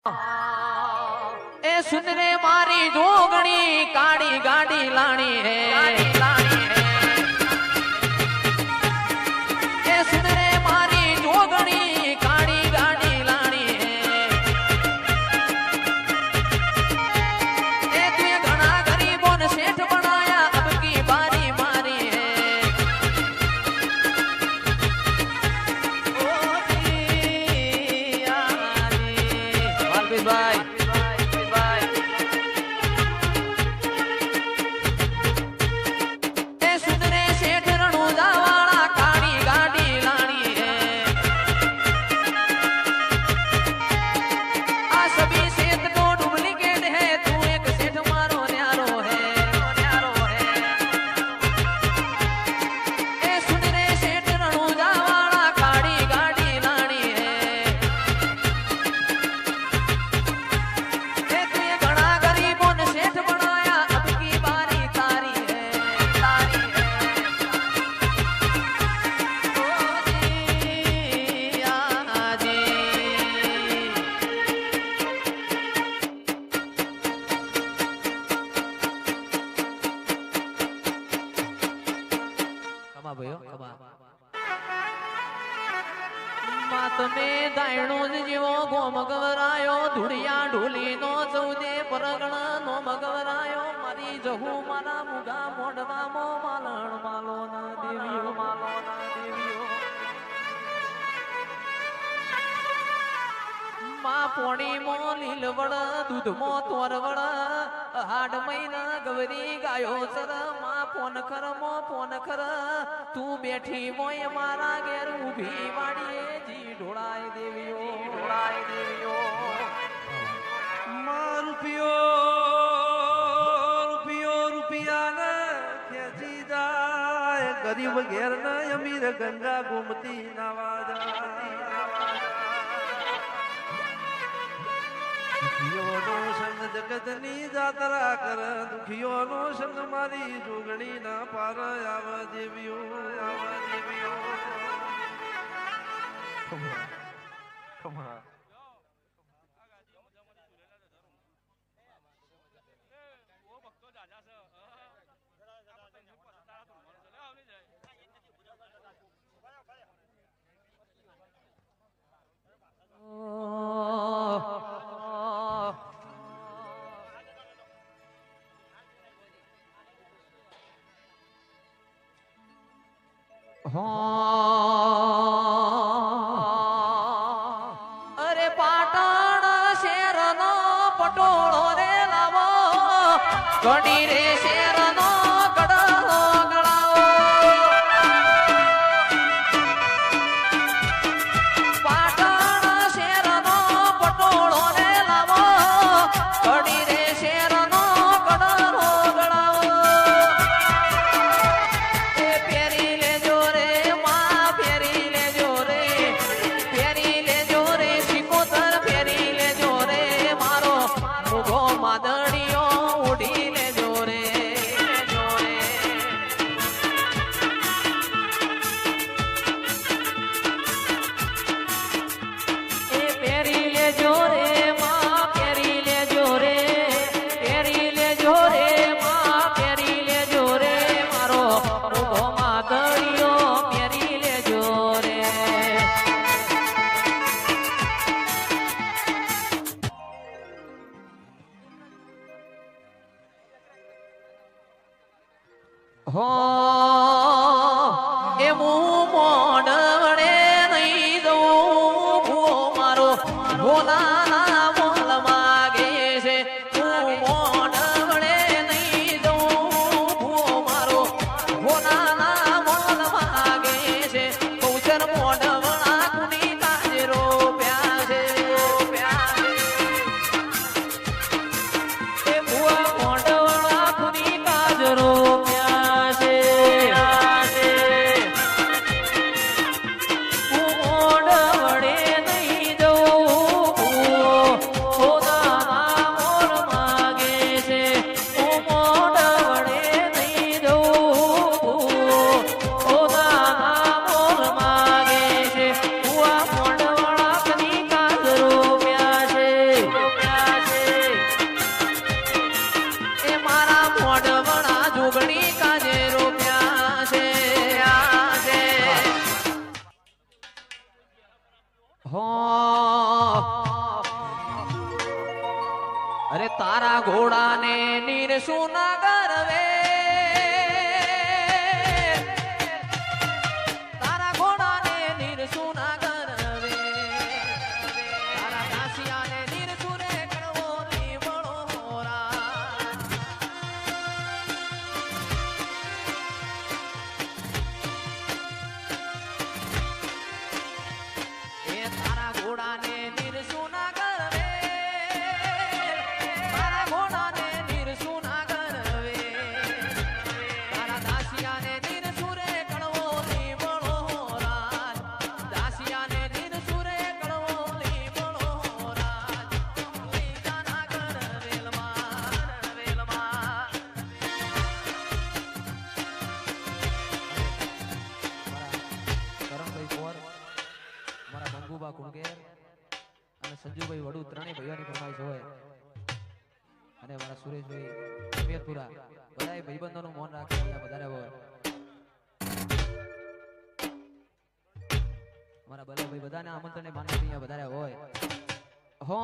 ए सुन रे मारी जोगणी काड़ी गाड़ी लाणी है ए सुन रे मारी जोगणी काड़ी गाड़ी लाणी है ए तुए घना गरीबों ने सेठ बनाया अब की बारी मारी है ओ जी वालबीर भाई તમે દાયણો જેવો ગોમ ગવરાયો ધુડિયા ઢોલી નો ચૌદે પરગણ નો મગવરાયો મારી જહુ મારા મુગા મોઢવામો માલણ માલો ના દેવીઓ માં પોણી મો લીલવડ દૂધ મો તોરવડ હાડ મહિના ગવરી ગાયો સર માં પોન ખર તું બેઠી મોય મારા ઘેર ઊભી વાડીએ જી ઢોળાય દેવીઓ માં રૂપિયા ને ખેંચી જાય ગરીબ ઘેર ને અમીર ગંગા ગુમતી નાવા દુખીઓનો સંગ જગતની જાત્રા કર દુખીઓનો સંગ મારી જોગણી ના પાર આવ દેવીઓ અરે પાટણ શેરનો પટોળો રે લાવો ઘડી રે શેરનો ગળો ગળાવો પાટણ શેરનો પટોળો રે લાવો ઘડી રે શેરનો ગળો ગળાવો એ પેરી લેજો રે માં પેરી લેજો રે શિકોતર પેરી લેજો રે મારો મુગો માદણીઓ ઉડી લેજો રે એ પેરી લેજો રે માં પેરી લેજો રે માં પેરી લેજો રે મારો મુગો માદણીઓ પેરી લેજો રે હો એ મોડવડે નહીં દઉં ભૂ મારો ભોલાના મોલ માગે છે મોડવડે નહીં દઉં ભૂ મારો ભોલાના મોલ માગે છે કૌશર મોડવડા કુની કાજરો પ્યા છે એ ભૂ મોડવડા કુની કાજરો પ્યા છે અરે તારા ઘોડાને નીર સુના ગરવે તારા ઘોડાને નીર સુના ગરવે તારા દાસિયાને નીર સુરે કડવો લીમડો મોરા એ તારા ઘોડાને નીર સુના ગરવે તારા ઘોડાને નીર સુના ગરવે તારા દાસિયાને નીર સુરે કડવો લીમડો રાજ દાસિયાને નીર સુરે કડવો લીમડો રાજ લઈ જાના ગરવેલમાં કરણભાઈ પોર મારા બંગુબા કુણગેર અને સંજુભાઈ વડુ ત્રણેય ભાઈઓની ફરમાઈશ હોય અને મારા સુરેશભાઈ અમિયતપુરા બધાય ભાઈબંધોનું મૌન રાખી અહીંયા વધારે હોય મારા બલાભાઈ બધાને આમંત્રણને માનવી અહીંયા વધારે હોય હો